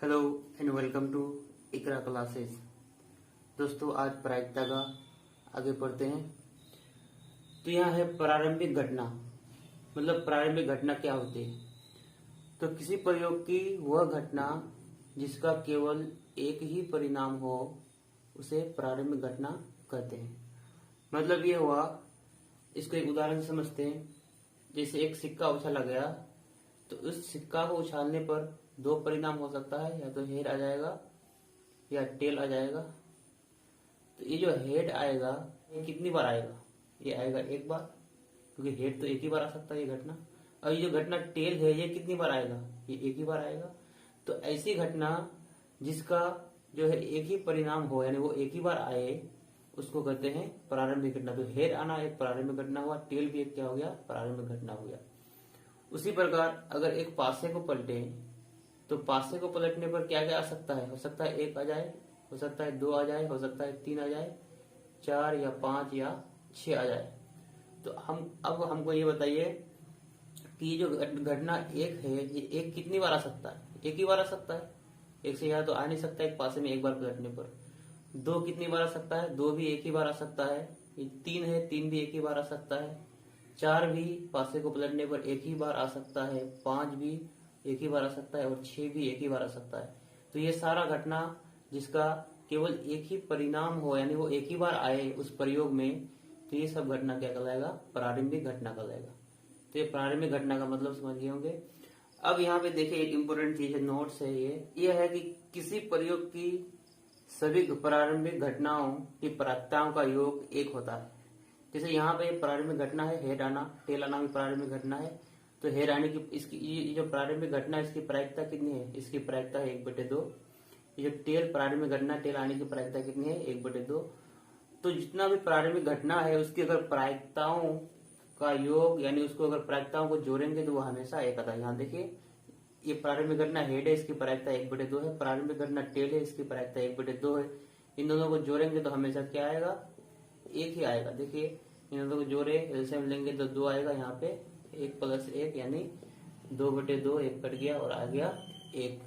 Hello and welcome to Iqra classes. दोस्तों आज प्रायिकता का आगे पढ़ते हैं। तो यहाँ है प्रारंभिक घटना, मतलब प्रारंभिक घटना क्या होती है। तो किसी प्रयोग की वह घटना जिसका केवल एक ही परिणाम हो उसे प्रारंभिक घटना कहते हैं। मतलब ये हुआ, इसको एक उदाहरण से समझते हैं। जैसे एक सिक्का उछाला गया, तो उस सिक्का को उछालने पर दो परिणाम हो सकता है, या तो हेड आ जाएगा या टेल आ जाएगा। तो ये जो हेड आएगा ये कितनी बार आएगा? ये आएगा एक बार, क्योंकि हेड तो एक ही बार आ सकता है ये घटना। और ये जो घटना टेल है ये कितनी बार आएगा? ये एक ही बार आएगा। तो ऐसी घटना जिसका जो है एक ही परिणाम हो, यानी वो एक ही बार आए, उसको कहते हैं प्रारंभिक घटना। तो हेड आना एक प्रारंभिक घटना हुआ, टेल भी एक क्या हो गया? प्रारंभिक घटना हो गया। उसी प्रकार अगर एक पासे को पलटे, तो पासे को पलटने पर क्या क्या आ सकता है? हो सकता है एक आ जाए, हो सकता है दो आ जाए, हो सकता है तीन आ जाए, चार या पांच या छह आ जाए। तो अब हमको ये बताइए कि जो घटना एक है ये एक कितनी बार आ सकता है? एक ही बार आ सकता है, एक से ज्यादा तो आ नहीं सकता एक पासे में एक बार पलटने पर। दो कितनी बार आ सकता है? दो भी एक ही बार आ सकता है। ये तीन है, तीन भी एक ही बार आ सकता है। चार भी पासे को पलटने पर एक ही बार आ सकता है। पांच भी एक ही बार आ सकता है और छह भी एक ही बार आ सकता है। तो ये सारा घटना जिसका केवल एक ही परिणाम हो, यानी वो एक ही बार आए उस प्रयोग में, तो ये सब घटना क्या कहलाएगा? प्रारंभिक घटना कहलाएगा। तो ये प्रारंभिक घटना का मतलब समझ गए होंगे। अब यहाँ पे देखिए एक इम्पोर्टेंट चीज है, नोट्स है ये है कि किसी प्रयोग की सभी प्रारंभिक घटनाओं की प्रायिकताओं का योग एक होता है। जैसे यहाँ पे प्रारंभिक घटना है हेड आना, टेल आना भी प्रारंभिक घटना है। तो हेड आने की इसकी ये जो प्रारंभिक घटना है इसकी प्रायिकता कितनी है? इसकी प्रायिकता है 1/2। ये जो टेल प्रारंभिक घटना, टेल आने की प्रायिकता कितनी है? 1/2। तो जितना भी प्रारंभिक घटना है उसकी अगर प्रायिकताओं का योग, यानी उसको अगर प्रायिकताओं को जोड़ेंगे तो वो हमेशा एक आता है। यहाँ देखिए ये प्रारंभिक घटना हेड है, इसकी प्रायिकता 1/2 है। प्रारंभिक घटना टेल है, इसकी प्रायिकता 1/2 है। इन दोनों को जोड़ेंगे तो हमेशा क्या आएगा? एक ही आएगा। देखिए इन दोनों को जोड़े एलसीएम लेंगे तो 2 आएगा। यहाँ पे 1 + 1 यानी 2/2, 1 कट गया और आ गया 1।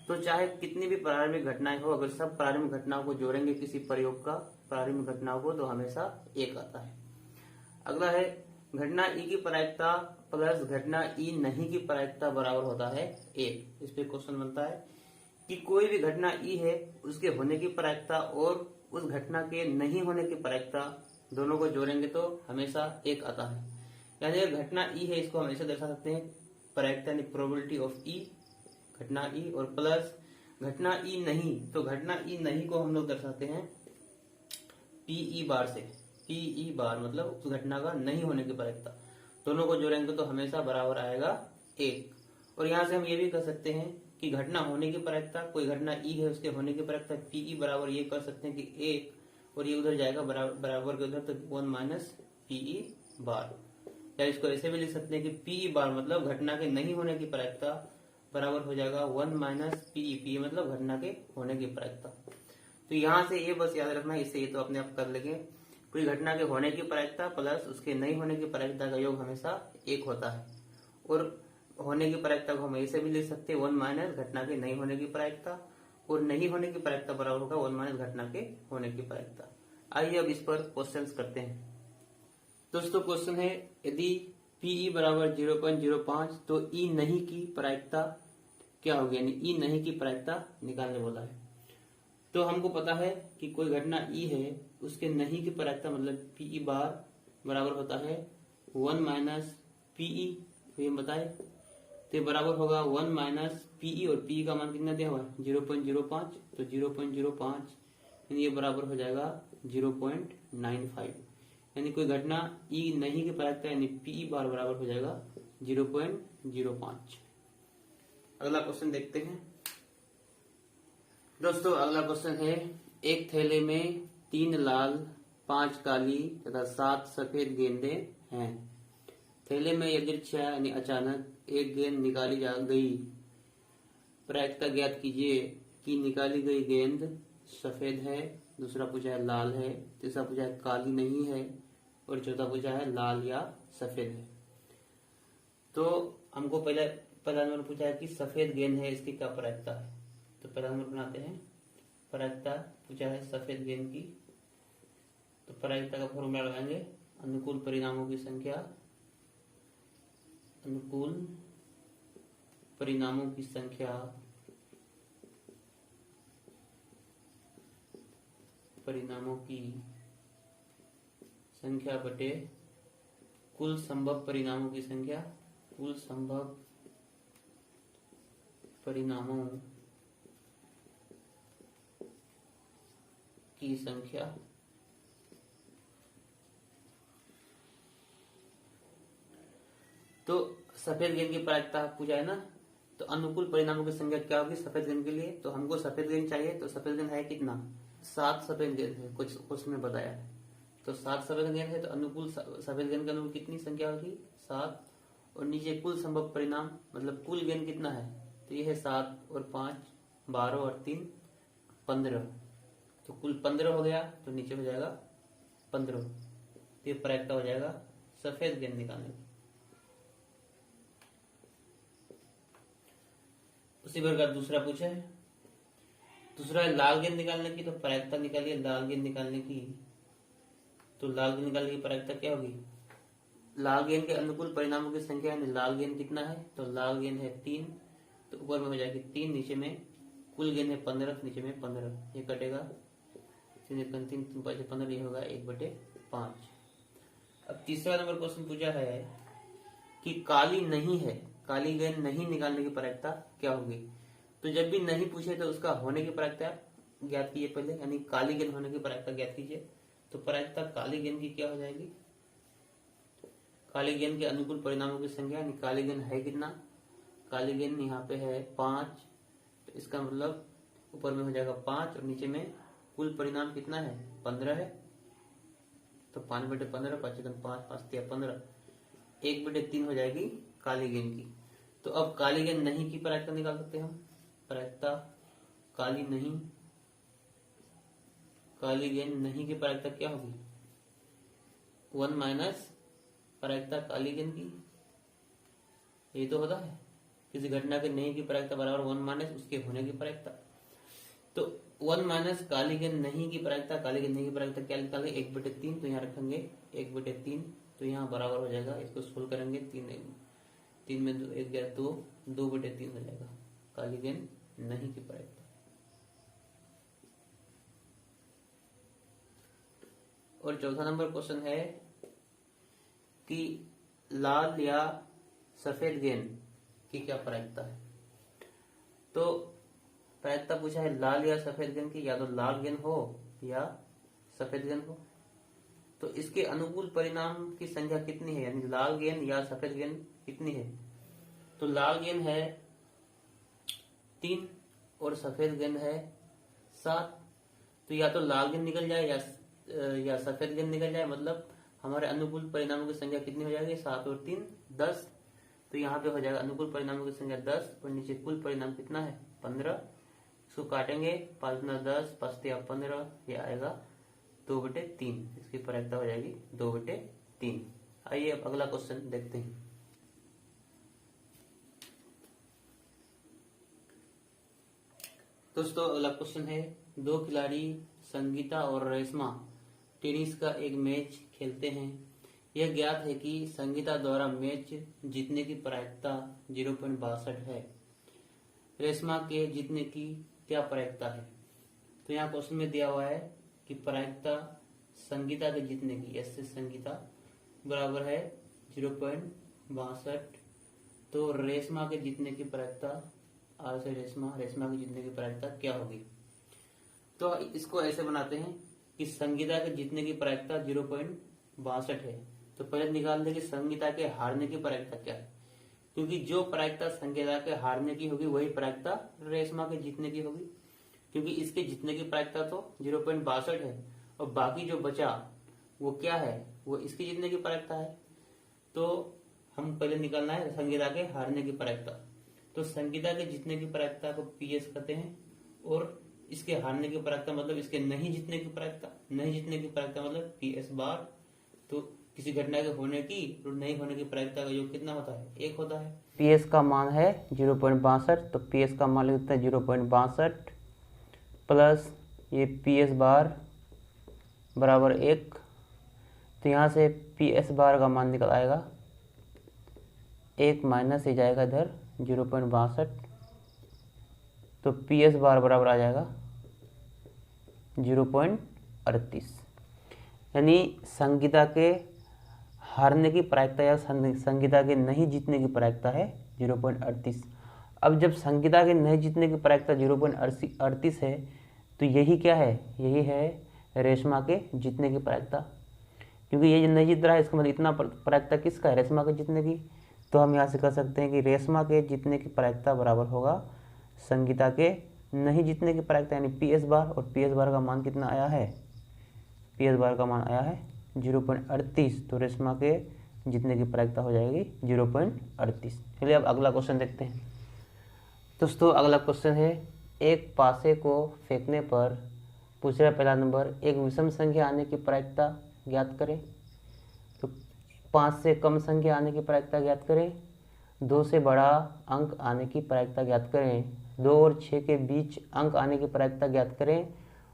तो चाहे कितनी भी प्रारंभिक घटनाएं हो, अगर सब प्रारंभिक घटनाओं को जोड़ेंगे किसी प्रयोग का प्रारंभिक घटनाओं को, तो हमेशा एक आता है। अगला है घटना ई की प्रायिकता प्लस घटना ई नहीं की प्रायिकता बराबर होता है 1। इस पे क्वेश्चन बनता है कि कोई भी घटना ई है उसके होने की प्रायिकता और उस घटना के नहीं होने की प्रायिकता दोनों को जोड़ेंगे तो हमेशा एक आता है। यानी अगर घटना ई है इसको हमेशा दर्शा सकते हैं प्रायिकता यानी प्रोबेबिलिटी ऑफ ई, घटना ई, और प्लस घटना ई नहीं, तो घटना ई नहीं को हम लोग दर्शाते हैं पीई बार से। पीई बार मतलब उस घटना का नहीं होने की प्रायिकता। दोनों को जोड़ेंगे तो हमेशा बराबर आएगा 1। और यहाँ से हम ये भी कह सकते हैं कि घटना होने की प्रायिकता, कोई घटना ई है उसके होने की प्रायिकता पीई बराबर, ये कर सकते हैं कि 1 और ये उधर जाएगा बराबर के उधर, तो 1 - पीई बार। या इसको ऐसे भी लिख सकते हैं कि पीई बार मतलब घटना के नहीं होने की प्रायिकता बराबर हो जाएगा 1 - पीई। पीई मतलब घटना के होने की प्रायिकता। तो यहाँ से ये बस याद रखना, इससे ये तो अपने आप कर लेंगे। कोई घटना के होने की प्रायिकता प्लस उसके नहीं होने की प्रायिकता का योग हमेशा 1 होता है। और होने की प्रायिकता को हम ऐसे भी लिख सकते हैं 1 - घटना के नहीं होने की प्रायिकता, और नहीं होने की प्रायिकता बराबर होगा 1 - घटना के होने की प्रायिकता। आइए अब इस पर क्वेश्चंस करते हैं। दोस्तों क्वेश्चन है, यदि पीई बराबर 0.05 तो ई नहीं की प्रायिकता क्या होगी? यानी ई नहीं की प्रायिकता निकालने बोला है। तो हमको पता है कि कोई घटना ई है उसके नहीं की प्रायिकता मतलब पीई बार बराबर होता है 1 - पीई। तो ये बताए तो बराबर होगा 1 - पीई, और पीई का मान कितना दिया हुआ है? 0.05। तो 0.05 यानी ये बराबर हो जाएगा 0.95। यानी कोई घटना ई नहीं की प्रायिकता यानी पीई बार बराबर हो जाएगा 0.05। अगला क्वेश्चन देखते हैं। दोस्तों अगला क्वेश्चन है, एक थैले में 3 लाल, 5 काली तथा 7 सफेद गेंदें हैं। थैले में यदृच्छा यानी अचानक एक गेंद निकाली जा गई। प्रायिकता ज्ञात कीजिए कि निकाली गई गेंद सफेद है, दूसरा पूछा है लाल है, तीसरा पूछा है काली नहीं है, और चौथा पूछा है लाल या सफेद है। तो हमको पहला नंबर पूछा है कि सफेद गेंद है, इसकी क्या प्रायिकता है? तो पहला नंबर बनाते हैं प्रायिकता, पूछा है सफेद गेंद की। तो प्रायिकता का फॉर्मूला लगाएंगे, अनुकूल परिणामों की संख्या, अनुकूल परिणामों की संख्या बटे कुल संभव परिणामों की संख्या, कुल संभव परिणामों की संख्या। तो सफेद गेंद की प्रायिकता पूछा है ना, तो अनुकूल परिणामों की संख्या क्या होगी सफेद गेंद के लिए। तो हमको सफेद गेंद चाहिए, तो सफेद गेंद है कितना, 7 सफेद गेंद है, कुछ उसमें बताया है। तो 7 सफेद गेंद है, तो अनुकूल सफेद गेंद के अनुकूल कितनी संख्या होगी, 7। और नीचे कुल संभव परिणाम मतलब कुल गेंद कितना है, तो ये है 7 और 5 12 और 3 15। तो कुल 15 हो गया, तो नीचे हो जाएगा 15। तो ये प्रायिकता हो जाएगा सफेद गेंद निकालने की। उसी प्रकार का दूसरा पूछा है, दूसरा है लाल गेंद निकालने की। तो प्रायिकता निकालिए लाल गेंद निकालने की। तो लाल गेंद निकालने की प्रायिकता क्या होगी, लाल गेंद के अनुकूल परिणामों की संख्या है, लाल गेंद कितना है, तो लाल गेंद है 3, तो ऊपर में हो जाएगी 3, नीचे में कुल गेंद है 15, नीचे में 15, ये कटेगा 3 ये होगा 1/5। अब तीसरा नंबर क्वेश्चन पूछा है कि काली नहीं है, काली गेंद नहीं निकालने की प्रायिकता क्या होगी। तो जब भी नहीं पूछे तो उसका होने की प्रायिकता ज्ञात कीजिए पहले, यानी काली गेंद होने की प्रायिकता ज्ञात कीजिए। तो प्रायिकता काली गेंद की क्या हो जाएगी, काली गेंद के अनुकूल परिणामों की संख्या, यानी काली गेंद है कितना, काली गेंद यहाँ पे है 5, तो इसका मतलब ऊपर में हो जाएगा 5 और नीचे में कुल परिणाम कितना है 15 है। तो 5/15, 5 5 5 15, 1/3 हो जाएगी काली गेंद की। तो अब काली गेंद नहीं की प्रायिकता निकाल सकते हम। प्रायिकता काली गेंद नहीं की प्रायिकता क्या होगी, 1 माइनस प्रायिकता काली गेंद की। ये तो होता है किसी घटना के नहीं की प्रायिकता बराबर 1 माइनस उसके होने की प्रायिकता। तो 1 माइनस काली गेंद नहीं की प्रायिकता, काली गेंद नहीं की प्रायिकता क्या निकालेंगे, 1/3। तो यहाँ रखेंगे 1/3, तो यहाँ बराबर हो जाएगा, इसको सोल्व करेंगे 3 में 1 गया 2, 2/3 हो जाएगा काली गेंद नहीं की प्रायिकता। और चौथा नंबर क्वेश्चन है कि लाल या सफेद गेंद की क्या प्रायिकता है। तो प्रायिकता पूछा है लाल या सफेद गेंद की, या तो लाल गेंद हो या सफेद गेंद हो। तो इसके अनुकूल परिणाम की संख्या कितनी है, यानी लाल गेंद या सफेद गेंद कितनी है। तो लाल गेंद है 3 और सफेद गेंद है 7। तो या तो लाल गेंद निकल जाए या सफेद गेंद निकल जाए, मतलब हमारे अनुकूल परिणामों की संख्या कितनी हो जाएगी, 7 और 3 10। तो यहाँ पे हो जाएगा अनुकूल परिणामों की संख्या 10 और नीचे कुल परिणाम कितना है 15। इसको काटेंगे 5 × 10 5 × 15, ये आएगा 2/3। इसकी प्रायिकता हो जाएगी 2/3। आइए अब अगला क्वेश्चन देखते हैं। दोस्तों अगला क्वेश्चन है, 2 खिलाड़ी संगीता और रेशमा टेनिस का एक मैच खेलते हैं। यह ज्ञात है कि संगीता द्वारा मैच जीतने की प्रायिकता 0.62 है, रेशमा के जीतने की क्या प्रायिकता है। तो यहाँ क्वेश्चन में दिया हुआ है कि प्रायिकता संगीता के जीतने की, ऐसे संगीता बराबर है 0.62, तो रेशमा के जीतने की प्रायिकता, आर से रेशमा के जीतने की प्रायिकता क्या होगी। तो इसको ऐसे बनाते हैं कि संगीता के जीतने की प्रायिकता 0.62 है। तो पहले निकाल दें कि संगीता के हारने की प्रायिकता क्या है, क्योंकि जो प्रायिकता संगीता के हारने की होगी वही प्रायिकता रेशमा के जीतने की होगी, क्योंकि इसके जीतने की प्रायिकता तो 0.62 है और बाकी जो बचा वो क्या है, वो इसके जीतने की प्रायिकता है। तो हम पहले निकालना है संगीता के हारने की प्रायिकता। तो संगीता के जीतने की प्रायिकता को PS कहते हैं और इसके हारने की प्रायिकता मतलब इसके नहीं जीतने की प्रायिकता, नहीं जीतने की प्रायिकता मतलब PS बार। तो किसी घटना के होने की और नहीं होने की प्रायिकता का योग कितना होता है, 1 होता है। पी एस का मान है 0.62, तो पी एस का मान लिखते हैं 0.62 प्लस ये पी एस बार बराबर 1। तो यहाँ से पी एस बार का मान निकल आएगा 1 माइनस ये जाएगा इधर 0.62, तो पी एस बार बराबर आ जाएगा 0.38। यानी संगीता के हारने की प्रायिकता या संगीता के नहीं जीतने की प्रायिकता है 0.38। अब जब संगीता के नहीं जीतने की प्रायिकता 0.38 है तो यही क्या है, यही है रेशमा के जीतने की प्रायिकता। क्योंकि ये जो नहीं जीत रहा है इसका मतलब इतना प्रायिकता किसका है, रेशमा के जीतने की। तो हम यहाँ से कह सकते हैं कि रेशमा के जीतने की प्रायिकता बराबर होगा संगीता के नहीं जीतने की प्रायिकता, यानी पी एस बार। और पी एस बार का मान कितना आया है, पी एस बार का मान आया है 0.38, तो रेशमा के जीतने की प्रायिकता हो जाएगी 0.38। चलिए अब अगला क्वेश्चन देखते हैं। दोस्तों अगला क्वेश्चन है, एक पासे को फेंकने पर पूछ रहा है पहला नंबर, एक विषम संख्या आने की प्रायिकता ज्ञात करें। तो 5 से कम संख्या आने की प्रायिकता ज्ञात करें, 2 से बड़ा अंक आने की प्रायिकता ज्ञात करें, 2 और 6 के बीच अंक आने की प्रायिकता ज्ञात करें,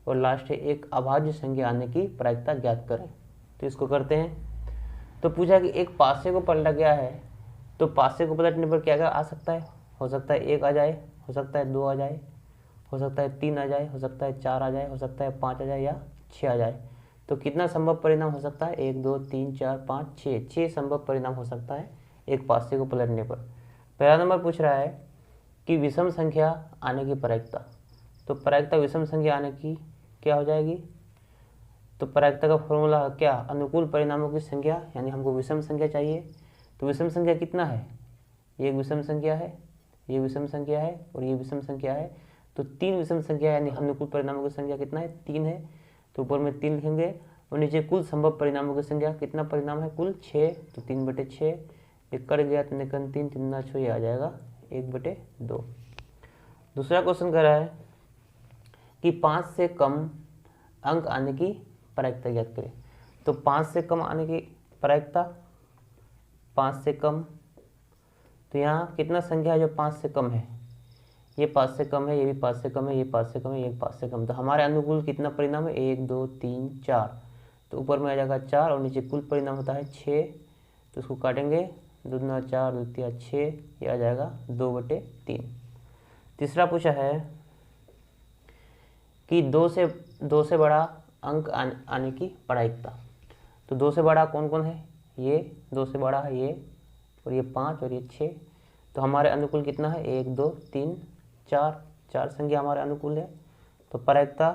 और लास्ट है एक अभाज्य संख्या आने की प्रायिकता ज्ञात करें। तो इसको करते हैं। तो पूछा कि एक पासे को पलटा गया है, तो पासे को पलटने पर क्या क्या आ सकता है, हो सकता है 1 आ जाए, हो सकता है 2 आ जाए, हो सकता है 3 आ जाए, हो सकता है 4 आ जाए, हो सकता है 5 आ जाए या 6 आ जाए। तो कितना संभव परिणाम हो सकता है, 1 2 3 4 5 6 संभव परिणाम हो सकता है एक पासे को पलटने पर। पहला नंबर पूछ रहा है कि विषम संख्या आने की प्रायिकता। तो प्रायिकता विषम संख्या आने की क्या हो जाएगी, तो प्रायिकता का फॉर्मूला क्या, अनुकूल परिणामों की संख्या, यानी हमको विषम संख्या चाहिए। तो विषम संख्या कितना है, ये एक विषम संख्या है, ये विषम संख्या है और ये विषम संख्या है। तो 3 विषम संख्या यानी अनुकूल परिणामों की संख्या कितना है, 3 है। तो ऊपर में 3 लिखेंगे और नीचे कुल संभव परिणामों की संख्या, कितना परिणाम है कुल 6, तो 3/6। ये कट गया तो निकल 3 3 6, ये आ जाएगा 1/2। दूसरा क्वेश्चन कह रहा है कि 5 से कम अंक आने की प्रायिकता ज्ञात करें। तो 5 से कम आने की प्रायिकता, 5 से कम, तो यहाँ कितना संख्या है जो 5 से कम है, ये 5 से कम है, ये भी 5 से कम है, ये 5 से कम है, ये 5 से कम। तो हमारे अनुकूल कितना परिणाम है, 1 2 3 4, तो ऊपर में आ जाएगा 4 और नीचे कुल परिणाम होता है 6। तो उसको काटेंगे, 2 दूना 4 2 तिया 6, ये आ जाएगा 2/3। तीसरा पूछा है कि 2 से बड़ा अंक आने की प्रायिकता। तो 2 से बड़ा कौन कौन है, ये 2 से बड़ा है ये, और ये 5 और ये 6। तो हमारे अनुकूल कितना है, 1 2 3 4, 4 संख्या हमारे अनुकूल है। तो प्रायिकता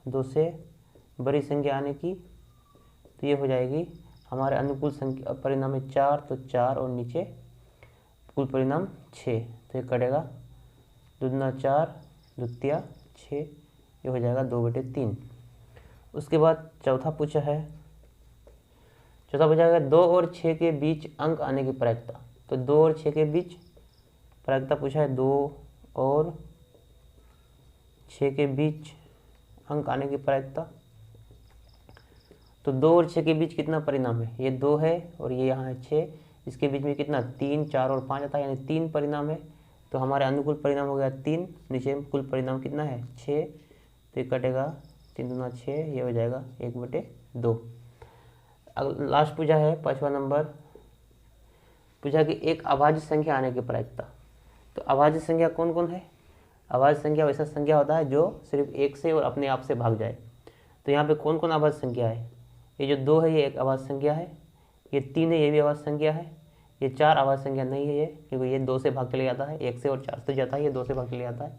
2 से बड़ी संख्या आने की, तो ये हो जाएगी हमारे अनुकूल संख्या परिणाम है 4, तो 4 और नीचे कुल परिणाम 6, तो ये कटेगा 2 दूना 4 2 तिया 6, ये हो जाएगा 2/3। उसके बाद चौथा पूछा है, चौथा पूछा है 2 और 6 के बीच अंक आने की प्रायिकता। तो 2 और 6 के बीच प्रायिकता पूछा है, 2 और 6 के बीच अंक आने की प्रायिकता। तो 2 और 6 के बीच कितना परिणाम है, ये 2 है और ये यहाँ है 6, इसके बीच में कितना 3 4 और 5 आता है, यानी 3 परिणाम है। तो हमारे अनुकूल परिणाम हो गया 3, नीचे में कुल परिणाम कितना है 6, तो ये कटेगा 3 दूना 6, ये हो जाएगा 1/2। लास्ट पूछा है 5वां नंबर, पूछा कि एक अभाज्य संख्या आने की प्रायिकता। तो अभाज्य संख्या कौन कौन है, अभाज्य संख्या वैसा संख्या होता है जो सिर्फ 1 से और अपने आप से भाग जाए। तो यहाँ पे कौन कौन अभाज्य संख्या है, ये जो 2 है ये एक अभाज्य संख्या है, ये 3 है ये भी अभाज्य संख्या है, ये 4 अभाज्य संख्या नहीं है ये, क्योंकि ये 2 से भाग के ले जाता है, 1 से और 4 से जाता है, ये 2 से भाग के ले जाता है।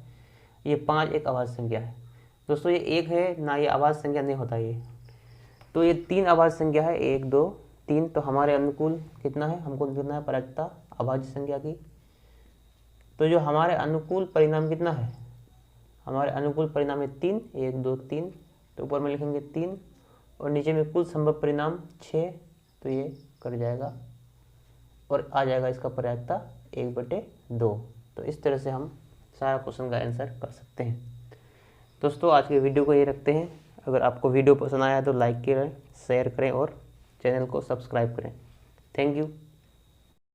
ये 5 एक अभाज्य संख्या है। दोस्तों ये 1 है ना, ये अभाज्य संख्या नहीं होता ये। तो ये 3 अभाज्य संख्या है, 1 2 3। तो हमारे अनुकूल कितना है, हमको कितना है प्रायिकता अभाज्य संख्या की। तो जो हमारे अनुकूल परिणाम कितना है, हमारे अनुकूल परिणाम है 3, 1 2 3। तो ऊपर में लिखेंगे 3 और नीचे में कुल संभव परिणाम 6, तो ये कट जाएगा और आ जाएगा इसका प्रायिकता 1/2। तो इस तरह से हम सारा क्वेश्चन का आंसर कर सकते हैं। दोस्तों आज के वीडियो को ये रखते हैं। अगर आपको वीडियो पसंद आया तो लाइक करें, शेयर करें और चैनल को सब्सक्राइब करें। Thank you.